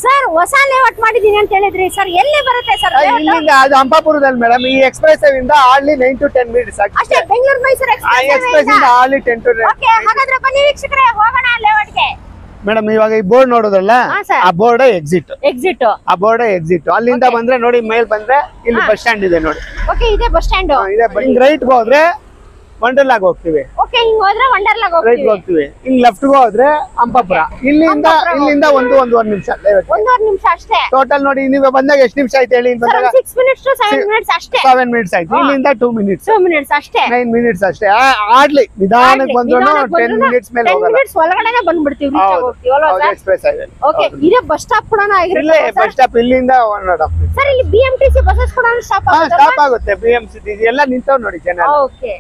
Sir ಹೊಸ layout ಮಾಡಿದೀನಿ ಅಂತ ಹೇಳಿದ್ರಿ ಸರ್, ಎಲ್ಲಿ ಬರುತ್ತೆ ಸರ್? ಇಲ್ಲಿಂದ ಅದು ಹಂಪಾಪುರದಲ್ಲಿ ಮೇಡಮ್. ಈ ಎಕ್ಸ್ಪ್ರೆಸ್ ಇಂದ ಹಾರ್ಡ್ಲಿ 9 to 10 minutes ಅಷ್ಟೇ. ಬೆಂಗಳೂರು ಮೈಸೂರು ಎಕ್ಸ್ಪ್ರೆಸ್ ಇಂದ ಹಾರ್ಡ್ಲಿ 10 to 10. ಓಕೆ, ಹಾಗಾದ್ರೆ ಬನ್ನಿ ವೀಕ್ಷಕರೇ, ಹೋಗೋಣ ಲೇಔಟ್ ಗೆ. ಮೇಡಮ್ ಇವಾಗ ಈ ಬೋರ್ಡ್ ನೋಡೋದಲ್ಲ, ಆ ಬೋರ್ಡ್ ಎಕ್ಸಿಟ್. ಆ ಬೋರ್ಡ್ ಎಕ್ಸಿಟ್. ಅಲ್ಲಿಂದ ಬಂದ್ರೆ ನೋಡಿ, ಮೇಲ್ ಬಂದ್ರೆ ಇಲ್ಲಿ ಬಸ್ ಸ್ಟ್ಯಾಂಡ್ ಇದೆ ನೋಡಿ. ಓಕೆ, ಇದೆ ಬಸ್ ಸ್ಟ್ಯಾಂಡ್. ಹಿಂಗ್ ರೈಟ್ ಹೋದ್ರೆ ವಂಡರ್ಲಾಗ್ ಹೋಗ್ತೀವಿ. ಓಕೆ, ಹಿಂಗ್ ಹೋದ್ರೆ ವಂಡರ್ಲಾಗ್ ಹೋಗ್ತೀವಿ. ಹಿಂಗ್ ಲೆಫ್ಟ್ ಹೋದ್ರೆ ಹಂಪಾಪುರ. ಇಲ್ಲಿಂದ ಒಂದೂವರೆ ನಿಮಿಷ. ಒಂದೂವರೆ ನಿಮಿಷ ಅಷ್ಟೇ. ಟೋಟಲ್ ನೋಡಿ, ನೀವು ಬಂದಾಗ ಎಷ್ಟು ನಿಮಿಷ ಆಯ್ತು ಹೇಳಿ? 6 minutes to 7 minutes ಅಷ್ಟೇ. 7 minutes ಆಯ್ತು. ಇಲ್ಲಿಂದ 2 minutes. 2 minutes ಅಷ್ಟೇ. 9 minutes ಅಷ್ಟೇ. ಆಡ್ಲಿ ನಿಧಾನಕ್ಕೆ ಬಂದ್ರು 10 minutes ಮೇಲೆ ಹೋಗಲ್ಲ. 10 minutes ಒಳಗಡೆನೆ ಬಂದ್ಬಿಡ್ತೀವಿ, ರೀಚ್ ಆಗೋಗ್ತೀವಿ ಅಲ್ವಾ ಸರ್? Express highway. ಓಕೆ, ಇದೇ ಬಸ್ ಸ್ಟಾಪ್ ಕೂಡ ಆಗಿರುತ್ತೆ. ಇಲ್ಲೇ ಬಸ್ ಸ್ಟಾಪ್. ಇಲ್ಲಿಂದ 1.5 minutes. ಸರ್, ಇಲ್ಲಿ BMTC ಬಸ್ಸಸ್ ಕೂಡ ಸ್ಟಾಪ್ ಆಗುತ್ತೆ. BMTC ಎಲ್ಲ ನಿಂತವ್ ನೋಡಿ ಜನ. ಓಕೆ,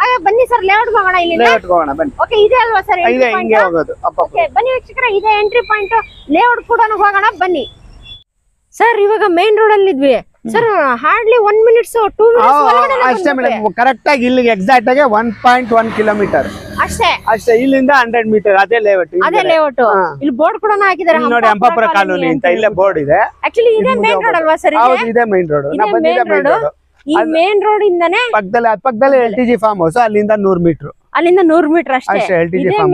ಹಾಗೆ ಬನ್ನಿ ಸರ್, ಲೇಔಟ್ ಹೋಗೋಣ. ಇಲ್ಲಿಂದ ಲೇಔಟ್ ಹೋಗೋಣ ಬನ್ನಿ. ಓಕೆ, ಇದೆ ಅಲ್ವಾ ಸರ್? ಇದೆ, ಹಿಂಗೆ ಹೋಗೋದು. ಓಕೆ, ಬನ್ನಿ ವೀಕ್ಷಕರೇ, ಇದೆ ಎಂಟ್ರಿ ಪಾಯಿಂಟ್. ಲೇಔಟ್ ಕೂಡ ಹೋಗೋಣ ಬನ್ನಿ. ಸರ್, ಇವಾಗ ಮೇನ್ ರೋಡ್ ಅಲ್ಲಿ ಇದ್ವಿ ಸರ್. ಹಾರ್ಡ್ಲಿ 1 minute 2 minutes ಅಷ್ಟೇ ಮೇಡಮ್. ಕರೆಕ್ಟ್ ಆಗಿ ಇಲ್ಲಿಗೆ ಎಕ್ಸಾಕ್ಟ್ ಆಗಿ 1.1 kilometer ಅಷ್ಟೇ. ಇಲ್ಲಿಂದ 100 meter. ಅದೇ ಲೇಔಟ್. ಇಲ್ಲಿ ಬೋರ್ಡ್ ಕೂಡ ಹಾಕಿದ್ದಾರೆ ನೋಡಿ, ಹಂಪಾಪುರ ಕಾಲೋನಿ ಅಂತ ಇಲ್ಲೇ ಬೋರ್ಡ್ ಇದೆ. ಆಕ್ಚುಲಿ ಇದೇ ಮೇನ್ ರೋಡ್ ಅಲ್ವಾ ಸರ್? ಹೌದು, ಇದೇ ಮೇನ್ ರೋಡ್. ನಾವು ಬಂದಿದ್ದೆ ಮೇನ್ ರೋಡ್. ಈ ಮೇನ್ ರೋಡ್ ಇಂದನೇ ಪಕ್ಕದಲ್ಲಿ LTG ಫಾರ್ಮ್ ಹೌಸ್. ಅಲ್ಲಿಂದ 100 meter. ಅಲ್ಲಿಂದ 100 meter ಅಷ್ಟೇ. LTG ಫಾರ್ಮ್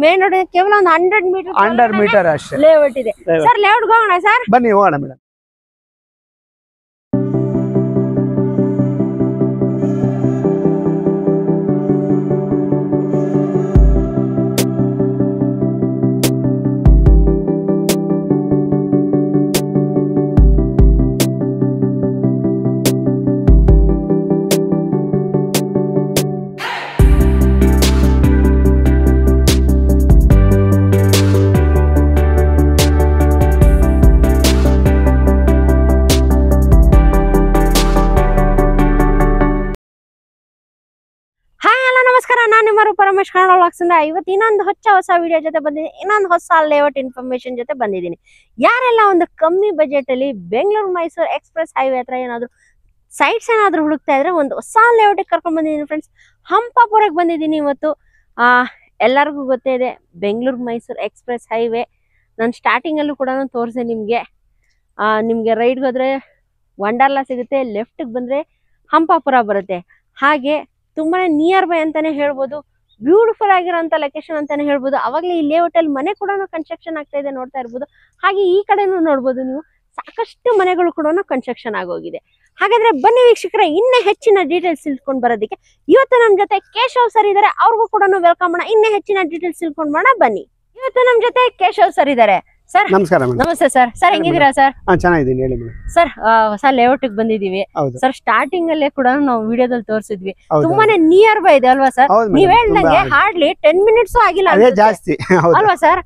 ಮೇನ್ ರೋಡ್ ಕೇವಲ ಒಂದು 100 meter ಅಷ್ಟೇ ಲೇಔಟ್ ಇದೆ ಸರ್. ಲೇಔಟ್ ಹೋಗೋಣ ಸರ್, ಬನ್ನಿ ಹೋಗೋಣ ಮೇಡಮ್. ಪರಮೇಶ್ ಕನ್ನಡ ವ್ಲಾಗ್ಸ್ ಇಂದ ಇವತ್ತು ಇನ್ನೊಂದು ಹೊಸ ವಿಡಿಯೋ ಜೊತೆ ಬಂದಿದ್ದೀನಿ. ಇನ್ನೊಂದು ಹೊಸ ಲೇಔಟ್ ಇನ್ಫಾರ್ಮೇಶನ್ ಜೊತೆ ಬಂದಿದ್ದೀನಿ. ಯಾರೆಲ್ಲ ಒಂದು ಕಮ್ಮಿ ಬಜೆಟ್ ಅಲ್ಲಿ ಬೆಂಗಳೂರು ಮೈಸೂರು ಎಕ್ಸ್ಪ್ರೆಸ್ ಹೈವೇ ಹತ್ರ ಏನಾದ್ರು ಸೈಟ್ಸ್ ಏನಾದ್ರು ಹುಡುಕ್ತಾ ಇದ್ರೆ ಒಂದು ಹೊಸ ಲೇಔಟ್ ಕರ್ಕೊಂಡ್ ಬಂದಿದ್ದೀನಿ ಫ್ರೆಂಡ್ಸ್. ಹಂಪಾಪುರಕ್ಕೆ ಬಂದಿದ್ದೀನಿ ಇವತ್ತು. ಎಲ್ಲರಿಗೂ ಗೊತ್ತೇ ಇದೆ ಬೆಂಗಳೂರು ಮೈಸೂರು ಎಕ್ಸ್ಪ್ರೆಸ್ ಹೈವೇ. ನಾನು ಸ್ಟಾರ್ಟಿಂಗ್ ಅಲ್ಲೂ ಕೂಡ ತೋರಿಸಿದೆ ನಿಮ್ಗೆ ರೈಟ್ ಹೋದ್ರೆ ವಂಡರ್ಲಾ ಸಿಗುತ್ತೆ, ಲೆಫ್ಟ್ ಬಂದ್ರೆ ಹಂಪಾಪುರ ಬರುತ್ತೆ. ಹಾಗೆ ತುಂಬಾನೇ ನಿಯರ್ ಬೈ ಅಂತಾನೆ ಹೇಳ್ಬೋದು, ಬ್ಯೂಟಿಫುಲ್ ಆಗಿರೋಂಥ ಲೊಕೇಶನ್ ಅಂತಾನೆ ಹೇಳ್ಬೋದು. ಅವಾಗಲೇ ಈ ಲೇಔಟ್ ಅಲ್ಲಿ ಮನೆ ಕೂಡ ಕನ್ಸ್ಟ್ರಕ್ಷನ್ ಆಗ್ತಾ ಇದೆ, ನೋಡ್ತಾ ಇರ್ಬೋದು. ಹಾಗೆ ಈ ಕಡೆನೂ ನೋಡ್ಬೋದು ನೀವು, ಸಾಕಷ್ಟು ಮನೆಗಳು ಕೂಡ ಕನ್ಸ್ಟ್ರಕ್ಷನ್ ಆಗೋಗಿದೆ. ಹಾಗಾದ್ರೆ ಬನ್ನಿ ವೀಕ್ಷಕರೇ, ಇನ್ನೂ ಹೆಚ್ಚಿನ ಡೀಟೇಲ್ಸ್ ತಿಳ್ಕೊಂಡು ಬರೋದಕ್ಕೆ ಇವತ್ತು ನಮ್ಮ ಜೊತೆ ಕೇಶವ್ ಸರ್ ಇದ್ದಾರೆ. ಅವ್ರಿಗೂ ಕೂಡ ವೆಲ್ಕಮ್ ಮಾಡೋಣ. ಇನ್ನೂ ಹೆಚ್ಚಿನ ಡೀಟೇಲ್ಸ್ ತಿಳ್ಕೊಂಡು ಮಾಡೋಣ ಬನ್ನಿ. ಇವತ್ತು ನಮ್ಮ ಜೊತೆ ಕೇಶವ್ ಸರ್ ಇದ್ದಾರೆ. ಸರ್ ನಮಸ್ಕಾರ. ನಮಸ್ತೆ ಸರ್. Sir ಹೆಂಗಿದ್ದೀರಾ sir? ಚೆನ್ನಾಗಿದ್ದೀನಿ, ಹೇಳಿ ಮೇಡಮ್. ಸರ್, ಹೊಸ ಲೇಔಟ್ ಬಂದಿದೀವಿ ಸರ್. ಸ್ಟಾರ್ಟಿಂಗ್ ಅಲ್ಲೇ ಕೂಡ ನಾವು ವಿಡಿಯೋದಲ್ಲಿ ತೋರಿಸಿದ್ವಿ. ತುಂಬಾನೇ ನಿಯರ್ ಬೈ ಇದೆ ಅಲ್ವಾ ಸರ್? ನೀವ್ ಹೇಳ್ದಂಗೆ ಹಾರ್ಡ್ಲಿ 10 minutes ಆಗಿಲ್ಲ ಜಾಸ್ತಿ ಅಲ್ವಾ ಸರ್?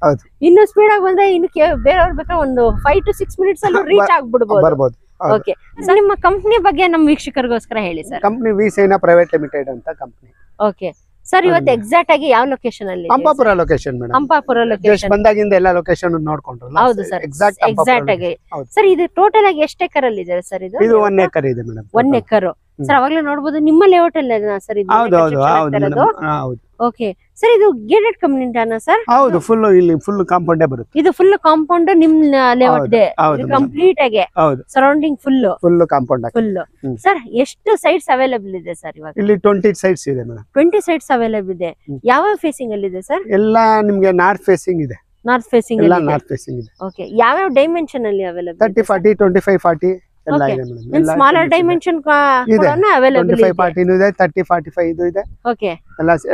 ಇನ್ನು ಸ್ಪೀಡ್ ಆಗಿ ಬಂದ್ರೆ ಇನ್ನು ಬೇರೆಯವ್ರ ಬೇಕಾದ್ರೆ ಒಂದು 5 to 6 minutes ಅಲ್ಲಿ ರೀಚ್ ಆಗ್ಬಿಡ್ಬೋದು. ಓಕೆ ಸರ್, ನಿಮ್ಮ ಕಂಪ್ನಿ ಬಗ್ಗೆ ನಮ್ಮ ವೀಕ್ಷಕರಿಗೋಸ್ಕರ ಹೇಳಿ ಸರ್. Company V Saina private limited ಅಂತ ಕಂಪ್ನಿ. ಓಕೆ ಸರ್, ಇವತ್ತು ಎಕ್ಸಾಕ್ಟ್ ಆಗಿ ಯಾವ ಲೊಕೇಶನ್ ಅಲ್ಲಿ? Hampapura location madam. Hampapura location ಬಂದಾಗಿಂದ ಎಲ್ಲ ಲೊಕೇಶನ್ ನೋಡ್ಕೊಂಡ್ರಲ್ಲ? ಹೌದು ಸರ್, ಎಕ್ಸಾಕ್ಟ್ ಆಗಿ. ಸರ್, ಇದು ಟೋಟಲ್ ಆಗಿ ಎಷ್ಟು ಎಕರ್ ಅಲ್ಲಿ ಇದೆ ಸರ್? ಇದು 1 ಎಕರ್ ಇದೆ ಮೇಡಮ್. 1 acre sir. ಅವಾಗಲೇ ನೋಡಬಹುದು ನಿಮ್ಮ ಲೇಔಟ್ ಅಲ್ಲಿ ಸರ್ ಇದು. ಹೌದು. ಓಕೆ ಸರ್, ಇದು ಗೇಟೆಡ್ ಕಮ್ಯುನಿಟಿ ಅನ್ನ ಸರ್? ಹೌದು, ಫುಲ್ ಇಲ್ಲಿ ಫುಲ್ ಕಾಂಪೌಂಡೇ ಬರುತ್ತೆ. ಇದು ಫುಲ್ ಕಾಂಪೌಂಡ್ ನಿಮ್ ಲೇಔಟ್ ಇದೆ ಕಂಪ್ಲೀಟ್ ಆಗಿ? ಹೌದು, surrounding full compound full. Sir, ಎಷ್ಟು ಸೈಟ್ಸ್ ಅವೈಲೇಬಲ್ ಇದೆ ಸರ್ ಇವಾಗ? ಇಲ್ಲಿ 20 ಸೈಟ್ಸ್ ಇದೆ ಮೇಡಮ್. 20 ಸೈಟ್ಸ್ ಅವೈಲೇಬಲ್ ಇದೆ. ಯಾವ ಫೇಸಿಂಗ್ ಅಲ್ಲಿ ಇದೆ ಸರ್? ಎಲ್ಲ ನಿಮಗೆ ನಾರ್ತ್ ಫೇಸಿಂಗ್ ಇದೆ. ನಾರ್ತ್ ಫೇಸಿಂಗ್ ಎಲ್ಲ ನಾರ್ತ್ ಫೇಸಿಂಗ್ ಇದೆ. ಓಕೆ, ಯಾವ ಡೈಮೆನ್ಷನ್ ಅಲ್ಲಿ ಅವೈಲೇಬಲ್? 30, 40, 25, 40 ಎಲ್ಲ ಇದೆ ಮೇಡಮ್. ಸ್ಮಾಲರ್ ಡೈಮೆನ್ಷನ್ ಕೂಡ ಅವೈಲೇಬಲ್ ಇದೆ. 25, 40 ಇದೆ, 30, 45 ಇದೆ. ಓಕೆ,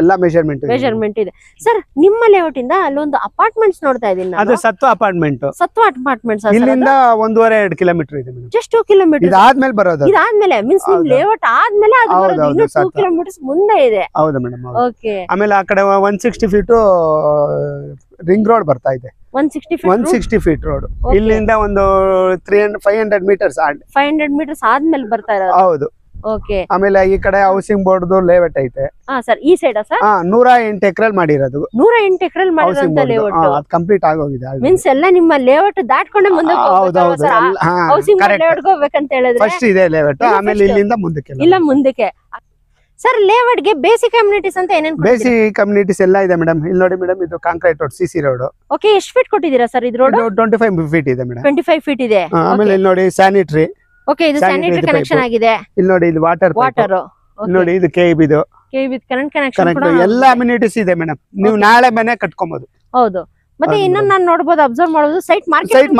ಎಲ್ಲ ಮೆಜರ್ಮೆಂಟ್ ಇದೆ ಸರ್. ನಿಮ್ಮ ಲೇಔಟ್ ಇಂದ ಅಲ್ಲೊಂದು ಅಪಾರ್ಟ್ಮೆಂಟ್ಸ್ ನೋಡ್ತಾ ಇದೀನಿ. ಅದು ಸತ್ವ ಅಪಾರ್ಟ್ಮೆಂಟ್ಸ್. ಇಲ್ಲಿಂದ 1.5-2 ಕಿಲೋಮೀಟರ್ ಇದೆ ಮೇಡಮ್. Just 2 kilometre. ಇದಾದ್ಮೇಲೆ ಬರೋದು. ಇದಾದ್ಮೇಲೆ ಮೀನ್ಸ್ ನಿಮ್ ಲೇಔಟ್ ಆದ್ಮೇಲೆ ಅದು ಬರೋದು. ಇನ್ನು 2 ಕಿಲೋಮೀಟರ್ಸ್ ಮುಂದೆ ಇದೆ. ಹೌದು ಮೇಡಮ್. ಓಕೆ, ಆಮೇಲೆ ಆ ಕಡೆ 160 ಫೀಟ್ ರಿಂಗ್ ರೋಡ್ ಬರ್ತಾ ಇದೆ. 160 ಫೀಟ್ ರೋಡ್. ಇಲ್ಲಿಂದ ಒಂದು 500 ಮೀಟರ್ಸ್ 500 ಮೀಟರ್ಸ್ ಆದ್ಮೇಲೆ ಬರ್ತಾ ಇರೋದು. ಹೌದು. ಓಕೆ, ಆಮೇಲೆ ಈ ಕಡೆ ಹೌಸಿಂಗ್ ಬೋರ್ಡ್ ಲೇಔಟ್ ಐತೆ. ಸರ್, ಈ ಸೈಡ್ ಸರ್ 108 ಎಕರೆಲ್ ಮಾಡಿರೋದು. 108 ಎಕರೆಲ್ ಮಾಡಿರೋಂತ ಲೇಔಟ್. ಅದು ಕಂಪ್ಲೀಟ್ ಆಗೋಗಿದೆ. ಮೀನ್ಸ್ ಎಲ್ಲ ನಿಮ್ಮ ಲೇಔಟ್ ದಾಟ್ಕೊಂಡೆ ಮುಂದೆ ಹೋಗ್ಬೇಕು ಸರ್. ಹೌಸಿಂಗ್ ಲೇಔಟ್ ಹೋಗ್ಬೇಕಂತ ಹೇಳಿದ್ರೆ ಫಸ್ಟ್ ಇದೆ ಲೇಔಟ್, ಆಮೇಲೆ ಇಲ್ಲಿಂದ ಮುಂದಕ್ಕೆ. ಇಲ್ಲ ಮುಂದಕ್ಕೆ ಸರ್ ಲೇಔಟ್ ಗೆ ಬೇಸಿಕ್ ಕಮ್ಯುನಿಟೀಸ್ ಅಂತ ಏನೇನ್ ಬೇಸಿಕ್ ಕಮ್ಯುನಿಟೀಸ್ ಎಲ್ಲ ಇದೆ ಮೇಡಮ್. ಇಲ್ಲಿ ನೋಡಿ ಮೇಡಮ್, ಇದು concrete road, CC road. Okay, ಎಷ್ಟು ಫೀಟ್ ಕೊಟ್ಟಿದ್ದೀರಾ ಸರ್ ಇದು ರೋಡ್? 25 ಫೀಟ್ ಇದೆ ಮೇಡಮ್. 25 ಫೀಟ್ ಇದೆ. ಆಮೇಲೆ ಇಲ್ಲಿ ನೋಡಿ ಸ್ಯಾನಿಟರಿ. ಓಕೆ, ಇದು ಸ್ಯಾನಿಟರಿ ಕನೆಕ್ಷನ್ ಆಗಿದೆ. ಇಲ್ಲಿ ನೋಡಿ, ಇದು ವಾಟರ್. ನೋಡಿ, ಇದು ಕೆಬಿ, ಇದು ಕರೆಂಟ್ ಕನೆಕ್ಷನ್ ಎಲ್ಲ ಅಮ್ಯುನಿಟೀಸ್ ಇದೆ ಮೇಡಮ್. ನೀವು ನಾಳೆ ಮನೆ ಕಟ್ಕೊಬಹುದು. ಹೌದು. ಮತ್ತೆ ಇನ್ನೊಂದು ನಾನು ನೋಡಬಹುದು, ಅಬ್ಸರ್ವ್ ಮಾಡಬಹುದು, ಸೈಟ್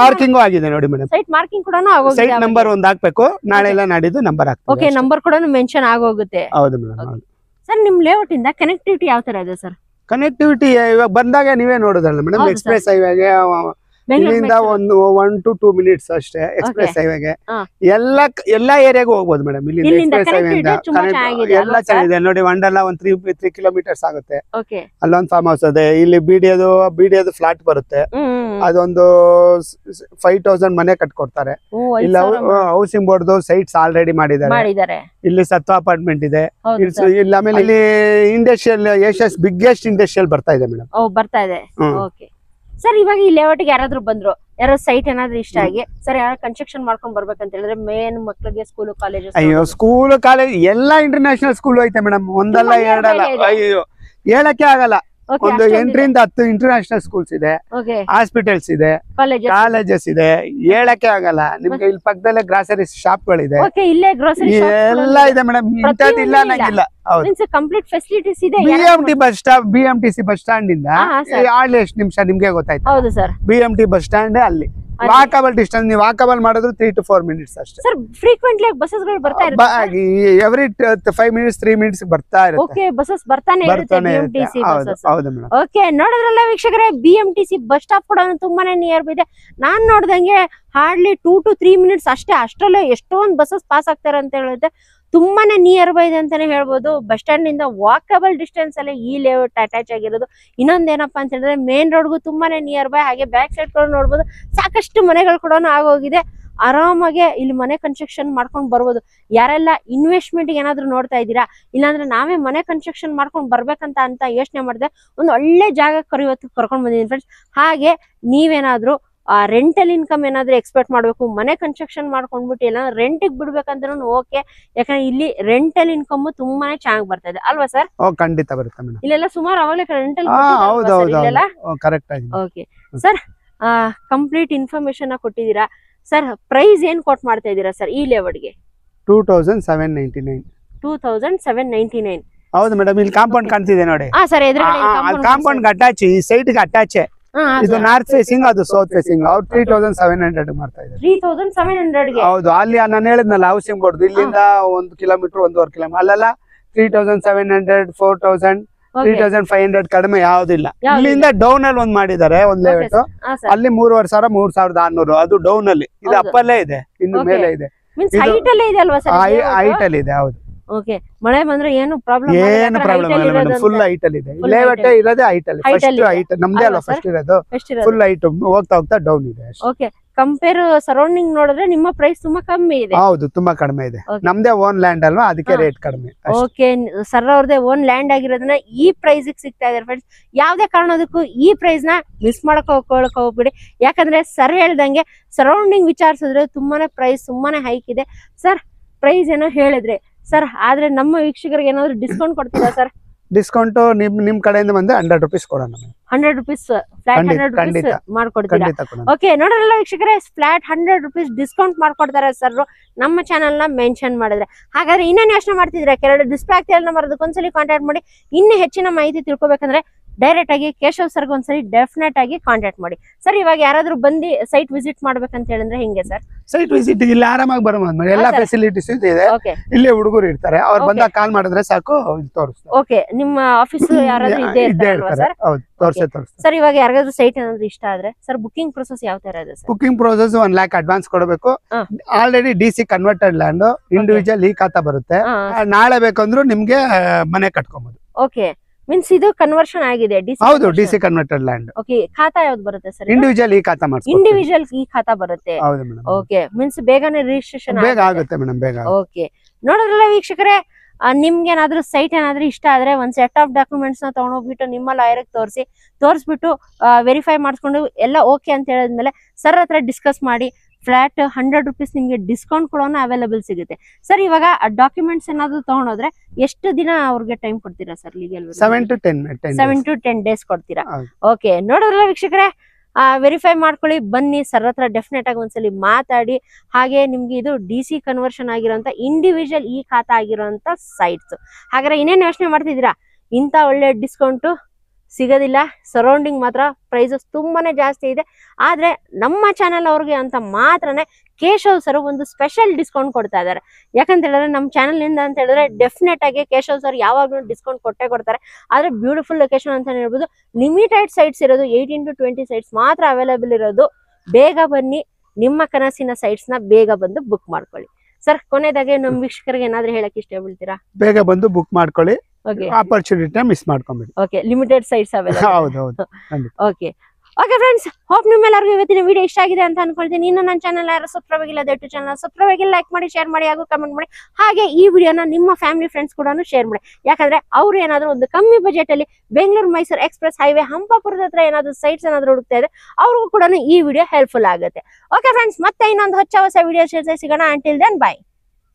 ಮಾರ್ಕಿಂಗ್ ಆಗಿದೆ ನೋಡಿ ಮೇಡಮ್. ಸೈಟ್ ಮಾರ್ಕಿಂಗ್ ಕೂಡ ಆಗೋಗಿದೆ. ಸೈಟ್ ನಂಬರ್ 1 ಹಾಕ್ಬೇಕು, ನಾಳೆ ಎಲ್ಲ ನಾಡಿದ್ದು ನಂಬರ್ ಹಾಕ್ಬೇಕು. ಓಕೆ, ನಂಬರ್ ಕೂಡ ಮೆನ್ಷನ್ ಆಗೋಗುತ್ತೆ. ಹೌದು ಮೇಡಮ್. ಸರ್ ನಿಮ್ ಲೇಔಟ್ ಇಂದ ಕನೆಕ್ಟಿವಿಟಿ ಯಾವ ತರ ಇದೆ ಸರ್? ಕನೆಕ್ಟಿವಿಟಿ ಇವಾಗ ಬಂದಾಗ ನೀವೇ ನೋಡೋದಲ್ಲ ಮೇಡಮ್. ಎಕ್ಸ್ಪ್ರೆಸ್ ಹೈವೇಗೆ ಇಲ್ಲಿಂದ 1 to 2 ಮಿನಿಟ್ಸ್ ಅಷ್ಟೇ. ಎಕ್ಸ್ಪ್ರೆಸ್ ಹೈವೇಗೆ ಎಲ್ಲಾ ಏರಿಯಾಗೂ ಹೋಗ್ಬೋದು ಮೇಡಮ್. ಇಲ್ಲಿ ಎಕ್ಸ್ಪ್ರೆಸ್ ಹೈವೇ ಎಲ್ಲ ಚೆನ್ನಾಗಿದೆ ನೋಡಿ. ವಂಡರ್ಲಾ 3 ಕಿಲೋಮೀಟರ್ಸ್ ಆಗುತ್ತೆ. ಅಲ್ಲೊಂದು ಫಾರ್ಮ್ ಹೌಸ್ ಇದೆ. ಇಲ್ಲಿ ಬಿಡಿಯೋದು ಫ್ಲಾಟ್ ಬರುತ್ತೆ. ಅದೊಂದು 5000 ಮನೆ ಕಟ್ಕೊಡ್ತಾರೆ. ಇಲ್ಲ ಹೌಸಿಂಗ್ ಬೋರ್ಡ್ ಸೈಟ್ಸ್ ಆಲ್ರೆಡಿ ಮಾಡಿದ್ದಾರೆ. ಇಲ್ಲಿ ಸತ್ವ ಅಪಾರ್ಟ್ಮೆಂಟ್ ಇದೆ. ಇಲ್ಲಿ ಆಮೇಲೆ ಇಲ್ಲಿ ಇಂಡಸ್ಟ್ರಿಯಲ್, ಏಷ್ಯಾಸ್ ಬಿಗ್ಗೆಸ್ಟ್ ಇಂಡಸ್ಟ್ರಿಯಲ್ ಬರ್ತಾ ಇದೆ ಮೇಡಮ್. ಬರ್ತಾ ಇದೆ. ಸರ್ ಇವಾಗ ಈ ಲೇಔಟ್ ಗೆ ಯಾರಾದ್ರೂ ಬಂದ್ರು, ಯಾರೋ ಸೈಟ್ ಏನಾದ್ರು ಇಷ್ಟ ಆಗಿ ಸರ್ ಯಾರು ಕನ್ಸ್ಟ್ರಕ್ಷನ್ ಮಾಡ್ಕೊಂಡ್ ಬರ್ಬೇಕಂತ ಹೇಳಿದ್ರೆ ಮೇನ್ ಮಕ್ಕಳಿಗೆ ಸ್ಕೂಲ್ ಕಾಲೇಜ್? ಅಯ್ಯೋ, ಸ್ಕೂಲ್ ಕಾಲೇಜ್ ಎಲ್ಲಾ ಇಂಟರ್ನ್ಯಾಷನಲ್ ಸ್ಕೂಲ್ ಐತೆ ಮೇಡಮ್. ಒಂದಲ್ಲ ಎರಡಲ್ಲ, ಅಯ್ಯೋ ಹೇಳಕ್ಕೆ ಆಗಲ್ಲ. ಒಂದು 8 ರಿಂದ 10 ಇಂಟರ್ನ್ಯಾಷನಲ್ ಸ್ಕೂಲ್ಸ್ ಇದೆ, ಹಾಸ್ಪಿಟಲ್ಸ್ ಇದೆ, ಕಾಲೇಜಸ್ ಇದೆ. ಹೇಳಕ್ಕೆ ಆಗಲ್ಲ. ನಿಮ್ಗೆ ಇಲ್ಲಿ ಪಕ್ಕದಲ್ಲೇ ಗ್ರಾಸರಿ ಶಾಪ್ಗಳಿದೆ, ಎಲ್ಲ ಇದೆ ಮೇಡಮ್. ಇಂಥದ್ದಿಲ್ಲ ಅನ್ನಂಗಿಲ್ಲ. ಕಂಪ್ಲೀಟ್ ಫೆಸಿಲಿಟೀಸ್ ಇದೆ. BMTC ಬಸ್ ಸ್ಟ್ಯಾಂಡ್ ಇಂದ ಆಡ್ಲಿ ಎಷ್ಟು ನಿಮಿಷ ನಿಮ್ಗೆ ಗೊತ್ತಾಯ್ತು. ಹೌದು ಸರ್, BMT ಬಸ್ ಸ್ಟ್ಯಾಂಡ್ ಅಲ್ಲಿ ವಾಕಬಲ್ ಡಿಸ್ಟೆನ್ಸ್. ನೀವು ವಾಕಬಲ್ ಮಾಡಿದ್ರು 3 to 4 ಮಿನಿಟ್ಸ್ ಅಷ್ಟೇ. ಸರ್ ಫ್ರೀಕ್ವೆಂಟ್ಲಿ ಬಸ್ಸಸ್ಗಳು ಬರ್ತಾ ಇರುತ್ತೆ. ಎವ್ರಿ 5 ಮಿನಿಟ್ಸ್ 3 ಮಿನಿಟ್ಸ್ ಬರ್ತಾ ಇರುತ್ತೆ. ಓಕೆ, ಬಸ್ಸಸ್ ಬರ್ತಾನೆ ಇರುತ್ತೆ. BMTC buses. ಹೌದು ಮೇಡಮ್. ಓಕೆ, ನೋಡಿದ್ರಲ್ಲ ವೀಕ್ಷಕರೇ, BMTC ಬಸ್ ಸ್ಟಾಪ್ ಕೂಡ ತುಂಬಾನೇ ನಿಯರ್ ಇದೆ. ನಾನ್ ನೋಡ್ದಂಗೆ ಹಾರ್ಡ್ಲಿ 2 to 3 ಮಿನಿಟ್ಸ್ ಅಷ್ಟೇ. ಅಷ್ಟರಲ್ಲೇ ಎಷ್ಟೊಂದು ಬಸ್ಸಸ್ ಪಾಸ್ ಆಗ್ತಾರೆ ಅಂತ ಹೇಳುತ್ತೆ. ತುಂಬಾನೇ ನಿಯರ್ ಬೈ ಇದೆ ಅಂತಾನೆ ಹೇಳ್ಬೋದು. ಬಸ್ ಸ್ಟ್ಯಾಂಡ್ ನಿಂದ ವಾಕಬಲ್ ಡಿಸ್ಟೆನ್ಸ್ ಅಲ್ಲೇ ಈ ಲೇಔಟ್ ಅಟ್ಯಾಚ್ ಆಗಿರೋದು. ಇನ್ನೊಂದೇನಪ್ಪಾ ಅಂತ ಹೇಳಿದ್ರೆ ಮೇನ್ ರೋಡ್ಗೂ ತುಂಬಾನೇ ನಿಯರ್ ಬೈ. ಹಾಗೆ ಬ್ಯಾಕ್ ಸೈಡ್ ಕೂಡ ನೋಡ್ಬೋದು, ಸಾಕಷ್ಟು ಮನೆಗಳು ಕೂಡ ಆಗೋಗಿದೆ. ಆರಾಮಾಗಿ ಇಲ್ಲಿ ಮನೆ ಕನ್ಸ್ಟ್ರಕ್ಷನ್ ಮಾಡ್ಕೊಂಡು ಬರ್ಬೋದು. ಯಾರೆಲ್ಲ ಇನ್ವೆಸ್ಟ್ಮೆಂಟ್ ಏನಾದ್ರು ನೋಡ್ತಾ ಇದ್ದೀರಾ, ಇಲ್ಲಾಂದ್ರೆ ನಾವೇ ಮನೆ ಕನ್ಸ್ಟ್ರಕ್ಷನ್ ಮಾಡ್ಕೊಂಡು ಬರ್ಬೇಕಂತ ಯೋಚನೆ ಮಾಡಿದೆ, ಒಂದು ಒಳ್ಳೆ ಜಾಗ ಕರ್ಕೊಂಡು ಬಂದಿದ್ದೀನಿ ಫ್ರೆಂಡ್ಸ್. ಹಾಗೆ ನೀವೇನಾದ್ರೂ ರೆಂಟಲ್ ಇನ್ಕಮ್ ಏನಾದ್ರು ಎಕ್ಸ್ಪೆಕ್ಟ್ ಮಾಡ್ಬೇಕು, ಮನೆ ಕನ್ಸ್ಟ್ರಕ್ಷನ್ ಮಾಡ್ಕೊಂಡ್ಬಿಟ್ಟು ಎಲ್ಲ ರೆಂಟಿಗೆ ಬಿಡ್ಬೇಕಂದ್ರೂ ಓಕೆ. ಯಾಕಂದ್ರೆ ಇಲ್ಲಿ ರೆಂಟಲ್ ಇನ್ಕಮ್ ತುಂಬಾನೇ ಚೆನ್ನಾಗಿ ಬರ್ತಾ ಇದೆ ಅಲ್ವಾ ಸರ್? ಖಂಡಿತ ಬರುತ್ತೆ ಮೇಡಮ್. ಇಲ್ಲೆಲ್ಲ ಸುಮಾರು ಅವಾಗಲೇ rental. Okay sir, complete information ಕೊಟ್ಟಿದ್ದೀರಾ ಸರ್. ಪ್ರೈಸ್ ಏನ್ ಕೊಟ್ ಮಾಡ್ತಾ ಇದ್ದೀರಾ ಸರ್ ಈ ಲೇಔಟ್ಗೆ? 2799. 2799. ಹೌದು ಮೇಡಮ್. ಇಲ್ಲಿ ಕಾಂಪೌಂಡ್ ಕಾಣ್ತಿದೆ ನೋಡಿ. ಸರ್, ಕಾಂಪೌಂಡ್ ಅಟ್ಯಾಚ್, ಈ ಸೈಟ್ ಗೆ ಅಟ್ಯಾಚ್. ಇದು ನಾರ್ತ್ ಫೇಸಿಂಗ್, ಅದು ಸೌತ್ ಫೇಸಿಂಗ್. ಅವ್ರು 3700 ಮಾಡ್ತಾ ಇದ್ದಾರೆ. 3700 ಗೆ? ಹೌದು. ಅಲ್ಲಿ ನಾನು ಹೇಳಿದ್ನಲ್ಲ ಹೌಸಿಂಗ್ ಬೋರ್ಡ್, ಇಲ್ಲಿಂದ 1 ಕಿಲೋಮೀಟರ್ 1.5 ಕಿಲೋಮೀಟರ್. ಅಲ್ಲೆಲ್ಲ 3700, 4000, 3500 ಕಡಿಮೆ ಯಾವ್ದಿಲ್ಲ. ಇಲ್ಲಿಂದ ಡೌನ್ ಅಲ್ಲಿ ಒಂದ್ ಮಾಡಿದ್ದಾರೆ, ಒಂದ್ ಲೇಔಟ್. ಅಲ್ಲಿ 3500, 3600. ಅದು ಡೌನ್ ಅಲ್ಲಿ. ಇದು ಅಪ್ಪಲ್ಲೇ ಇದೆ, ಇನ್ನು ಮೇಲೆ ಇದೆ. ಹೈಟ್ ಅಲ್ಲೇ ಇದೆ ಅಲ್ವಾ ಸರ್? ಹೈಟ್ ಅಲ್ಲಿ ಇದೆ. ಹೌದು. ಓಕೆ, ಮಳೆ ಬಂದ್ರೆ ಏನು ಪ್ರಾಬ್ಲಮ್ ಇಲ್ಲ ಮೇಡಮ್. ಫುಲ್ ಹೈಟ್ ಅಲ್ಲಿ ಇದೆ. ಲೇಔಟ್ ಇರೋದೇ ಹೈಟ್ ಅಲ್ಲಿ. ಫಸ್ಟ್ ಹೈಟ್ ನಮ್ದೇ ಅಲ್ಲ, ಫಸ್ಟ್ ಇರೋದು ಫುಲ್ ಹೈಟ್. ಹೋಗ್ತಾ ಹೋಗ್ತಾ ಡೌನ್ ಇದೆ. ಓಕೆ, ಕಂಪೇರ್ ಸರೌಂಡಿಂಗ್ ನೋಡಿದ್ರೆ ನಿಮ್ಮ ಪ್ರೈಸ್ ತುಂಬಾ ಕಮ್ಮಿ ಇದೆ. ಹೌದು, ತುಂಬಾ ಕಡಿಮೆ ಇದೆ. ನಮ್ದೇ ಓನ್ ಲ್ಯಾಂಡ್ ಅಲ್ವಾ, ಅದಕ್ಕೆ ರೇಟ್ ಕಡಿಮೆ. ಓಕೆ, ಸರ್ ಅವ್ರದೇ ಓನ್ ಲ್ಯಾಂಡ್ ಆಗಿರೋದನ್ನ ಈ ಪ್ರೈಸ್ ಸಿಗ್ತಾ ಇದೆ ಫ್ರೆಂಡ್ಸ್. ಯಾವ್ದೇ ಕಾರಣದಕ್ಕೂ ಈ ಪ್ರೈಸ್ ನ ಮಿಸ್ ಮಾಡಕ್ ಹೋಗ್ಬಿಡಿ. ಯಾಕಂದ್ರೆ ಸರ್ ಹೇಳ್ದಂಗೆ ಸರೌಂಡಿಂಗ್ ವಿಚಾರಿಸಿದ್ರೆ ತುಂಬಾನೇ ಪ್ರೈಸ್ ತುಂಬಾನೇ ಹೈಕ್ ಇದೆ. ಸರ್ ಪ್ರೈಸ್ ಏನೋ ಹೇಳಿದ್ರೆ ಸರ್, ಆದ್ರೆ ನಮ್ಮ ವೀಕ್ಷಕರಿಗೆ ಏನಾದ್ರು ಡಿಸ್ಕೌಂಟ್ ಕೊಡ್ತೀರಾ ಸರ್? ಡಿಸ್ಕೌಂಟ್ ನಿಮ್ ಕಡೆಯಿಂದ ಬಂದ್ರೆ 100 ರೂಪೀಸ್ ಕೊಡೋಣ. 100 ರೂಪೀಸ್ ಫ್ಲಾಟ್ 100 ರೂಪೀಸ್ ಮಾಡ್ಕೊಡ್ತೀರಾ? ಓಕೆ, ನೋಡ್ರಲ್ಲ ವೀಕ್ಷಕರೇ, ಫ್ಲಾಟ್ 100 ರೂಪೀಸ್ ಡಿಸ್ಕೌಂಟ್ ಮಾಡ್ಕೊಡ್ತಾರೆ ಸರ್ ನಮ್ಮ ಚಾನಲ್ ನ ಮೆನ್ಷನ್ ಮಾಡಿದ್ರೆ. ಹಾಗಾದ್ರೆ ಇನ್ನೇನು ಯೋಚನೆ ಮಾಡ್ತಿದ್ರೆ, ಕೆಳಗಡೆ ಡಿಸ್ಪ್ಲೇ ಆಗ್ತಿಲ್ಲ ನಂಬರ್, ಒಂದ್ಸಲಿ ಕಾಂಟ್ಯಾಕ್ಟ್ ಮಾಡಿ. ಇನ್ನೂ ಹೆಚ್ಚಿನ ಮಾಹಿತಿ ತಿಳ್ಕೊಬೇಕಂದ್ರೆ ಡೈರೆಕ್ಟ್ ಆಗಿ ಕೇಶವ್ ಸರ್ಗೆ ಒಂದ್ಸರಿ ಡೆಫಿನೆಟ್ ಆಗಿ ಕಾಂಟ್ಯಾಕ್ಟ್ ಮಾಡಿ. ಸರ್ ಇವಾಗ ಯಾರಾದ್ರೂ ಬಂದು ಸೈಟ್ ವಿಸಿಟ್ ಮಾಡ್ಬೇಕಂತ ಹೇಳಿದ್ರೆ ಹೆಂಗೆ ಸರ್? ಸೈಟ್ ವಿಸಿಟ್ ಇಲ್ಲಿ ಆರಾಮಾಗಿ ಬರಬಹುದು. ಎಲ್ಲಾ ಫೆಸಿಲಿಟೀಸ್ ಇದೆ. ಇಲ್ಲಿ ಹುಡುಗರು ಇರ್ತಾರೆ, ಅವ್ರು ಬಂದಾಗ ಕಾಲ್ ಮಾಡಿದ್ರೆ ಸಾಕು, ತೋರಿಸ್ತಾರೆ. ಓಕೆ, ನಿಮ್ಮ ಆಫೀಸ್ ಯಾರಾದ್ರೂ ಇದ್ದೇ ಇರ್ತಾರೆ ಸರ್? ಇವಾಗ ಯಾರಿಗಾದ್ರೂ ಸೈಟ್ ಏನಾದ್ರು ಇಷ್ಟ ಆದ್ರೆ ಸರ್ ಬುಕಿಂಗ್ ಪ್ರೊಸೆಸ್ ಯಾವ ತರ ಇದೆ sir? Booking process 1 lakh advance ಕೊಡಬೇಕು. Already DC converted land, individual ಈ ಖಾತಾ ಬರುತ್ತೆ. ನಾಳೆ ಬೇಕಂದ್ರೂ ನಿಮ್ಗೆ ಮನೆ ಕಟ್ಕೊಬಹುದು. ಓಕೆ, ಮೀನ್ಸ್ ಇದು ಕನ್ವರ್ಷನ್ ಆಗಿದೆ. ಹೌದು, DC ಕನ್ವರ್ಟೆಡ್ ಲ್ಯಾಂಡ್. ಓಕೆ, ಖಾತಾ ಯಾವ್ದು ಬರುತ್ತೆ ಸರ್? ಇಂಡಿವಿಜುವಲ್ ಈ ಖಾತಾ ಮಾಡ್ತೀವಿ. ಇಂಡಿವಿಜುವಲ್ ಈ ಖಾತಾ ಬರುತ್ತೆ. ಹೌದು ಮೇಡಮ್. ಓಕೆ, ಮೀನ್ಸ್ ಬೇಗನೆ ರಿಜಿಸ್ಟ್ರೇಷನ್ ಬೇಗ ಆಗುತ್ತೆ ಮೇಡಮ್, ಬೇಗ. ಓಕೆ, ನೋಡಿದ್ರಲ್ಲ ವೀಕ್ಷಕರೇ, ನಿಮ್ಗೆ ಏನಾದ್ರು ಸೈಟ್ ಏನಾದ್ರು ಇಷ್ಟ ಆದ್ರೆ ಒಂದ್ ಸೆಟ್ ಆಫ್ ಡಾಕ್ಯುಮೆಂಟ್ಸ್ ನ ತಗೊಂಡೋಗ್ಬಿಟ್ಟು ನಿಮ್ಮ ಲಾಯರ್ ತೋರಿಸ್ಬಿಟ್ಟು ವೆರಿಫೈ ಮಾಡಿಸ್ಕೊಂಡು ಎಲ್ಲ ಓಕೆ ಅಂತ ಹೇಳಿದ್ಮೇಲೆ ಸರ್ ಹತ್ರ ಡಿಸ್ಕಸ್ ಮಾಡಿ ಫ್ಲಾಟ್ 100 rupees ನಿಮ್ಗೆ ಡಿಸ್ಕೌಂಟ್ ಕೂಡ ಅವೈಲೇಬಲ್ ಸಿಗುತ್ತೆ ಸರ್. ಇವಾಗ ಡಾಕ್ಯುಮೆಂಟ್ಸ್ ಏನಾದ್ರು ತಗೊಂಡೋದ್ರೆ ಎಷ್ಟು ದಿನ ಅವ್ರಿಗೆ ಟೈಮ್ ಕೊಡ್ತೀರಾ ಸರ್ ಲೀಗಲ್? 7 to 10 days ಕೊಡ್ತೀರಾ. ಹೌದು. ಓಕೆ, ನೋಡಿದ್ರಲ್ಲ ವೀಕ್ಷಕರೇ, ವೆರಿಫೈ ಮಾಡ್ಕೊಳ್ಳಿ, ಬನ್ನಿ ಸರ್ ಹತ್ರ ಡೆಫಿನೆಟ್ ಆಗಿ ಒಂದ್ಸಲಿ ಮಾತಾಡಿ. ಹಾಗೆ ನಿಮ್ಗೆ ಇದು DC ಕನ್ವರ್ಷನ್ ಆಗಿರೋಂಥ ಇಂಡಿವಿಜುವಲ್ ಈ ಖಾತಾ ಆಗಿರೋಂಥ ಸೈಟ್ಸ್. ಹಾಗಾದ್ರೆ ಇನ್ನೇನು ಯೋಚನೆ ಮಾಡ್ತಿದ್ದೀರಾ? ಇಂಥ ಒಳ್ಳೆ ಡಿಸ್ಕೌಂಟು ಸಿಗೋದಿಲ್ಲ. ಸರೌಂಡಿಂಗ್ ಮಾತ್ರ ಪ್ರೈಸಸ್ ತುಂಬಾನೇ ಜಾಸ್ತಿ ಇದೆ. ಆದ್ರೆ ನಮ್ಮ ಚಾನೆಲ್ ಅವ್ರಿಗೆ ಅಂತ ಮಾತ್ರನೇ ಕೇಶವ್ ಸರ್ ಒಂದು ಸ್ಪೆಷಲ್ ಡಿಸ್ಕೌಂಟ್ ಕೊಡ್ತಾ ಇದ್ದಾರೆ. ಯಾಕಂತ ಹೇಳಿದ್ರೆ ನಮ್ಮ ಚಾನೆಲ್ ಇಂದ ಅಂತ ಹೇಳಿದ್ರೆ ಡೆಫಿನೆಟ್ ಆಗಿ ಕೇಶವ್ ಸರ್ ಯಾವಾಗ್ಲೂ ಡಿಸ್ಕೌಂಟ್ ಕೊಟ್ಟೆ ಕೊಡ್ತಾರೆ. ಆದ್ರೆ ಬ್ಯೂಟಿಫುಲ್ ಲೊಕೇಶನ್ ಅಂತ ಹೇಳ್ಬೋದು. ಲಿಮಿಟೆಡ್ ಸೈಟ್ಸ್ ಇರೋದು, 18 to 20 ಸೈಟ್ಸ್ ಮಾತ್ರ ಅವೈಲೇಬಲ್ ಇರೋದು. ಬೇಗ ಬನ್ನಿ, ನಿಮ್ಮ ಕನಸಿನ ಸೈಟ್ಸ್ ನ ಬೇಗ ಬಂದು ಬುಕ್ ಮಾಡ್ಕೊಳ್ಳಿ. ಸರ್, ಕೊನೆದಾಗೆ ನಮ್ಮ ವೀಕ್ಷಕರಿಗೆ ಏನಾದ್ರೂ ಹೇಳಕ್ ಇಷ್ಟ ಬೀಳ್ತೀರಾ? ಬೇಗ ಬಂದು ಬುಕ್ ಮಾಡ್ಕೊಳ್ಳಿ, ಓಕೆ, ಆಪರ್ಚುನಿಟಿ ಮಿಸ್ ಮಾಡ್ಕೊಂಬಿಡಿ. Okay, limited sites available. ಹೌದು. ಓಕೆ ಓಕೆ ಫ್ರೆಂಡ್ಸ್, ಹೋಪ್ ನಿಮ್ಮೆಲ್ಲರಿಗೂ ಇವತ್ತಿನ ವಿಡಿಯೋ ಇಷ್ಟ ಆಗಿದೆ ಅಂತ ಅನ್ಕೊಳ್ತೀನಿ. ಇನ್ನು ನನ್ನ ಚಾನಲ್ ಯಾರು ಸಬ್ಸ್ಕ್ರೈಬ್ ಆಗಿಲ್ಲ, ದಯವಿಟ್ಟು ಚಾನಲ್ ಸಬ್ಸ್ಕ್ರೈಬ್ ಆಗಿ ಲೈಕ್ ಮಾಡಿ, ಶೇರ್ ಮಾಡಿ, ಹಾಗೂ ಕಮೆಂಟ್ ಮಾಡಿ. ಹಾಗೆ ಈ ವಿಡಿಯೋನ ನಿಮ್ಮ ಫ್ಯಾಮಿಲಿ ಫ್ರೆಂಡ್ಸ್ ಕೂಡ ಶೇರ್ ಮಾಡಿ. ಯಾಕಂದ್ರೆ ಅವ್ರು ಏನಾದ್ರು ಒಂದು ಕಮ್ಮಿ ಬಜೆಟ್ ಅಲ್ಲಿ ಬೆಂಗಳೂರು ಮೈಸೂರು ಎಕ್ಸ್ಪ್ರೆಸ್ ಹೈವೇ ಹಂಪಾಪುರದ ಹತ್ರ ಏನಾದ್ರು ಸೈಟ್ಸ್ ಏನಾದ್ರು ಹುಡುಕ್ತಾ ಇದೆ, ಅವ್ರಿಗೂ ಕೂಡ ಈ ವಿಡಿಯೋ ಹೆಲ್ಪ್ಫುಲ್ ಆಗುತ್ತೆ. ಓಕೆ ಫ್ರೆಂಡ್ಸ್, ಮತ್ತೆ ಇನ್ನೊಂದು ಹೊಸ ವಿಡಿಯೋ ಸಿಗೋಣ. Until then, by.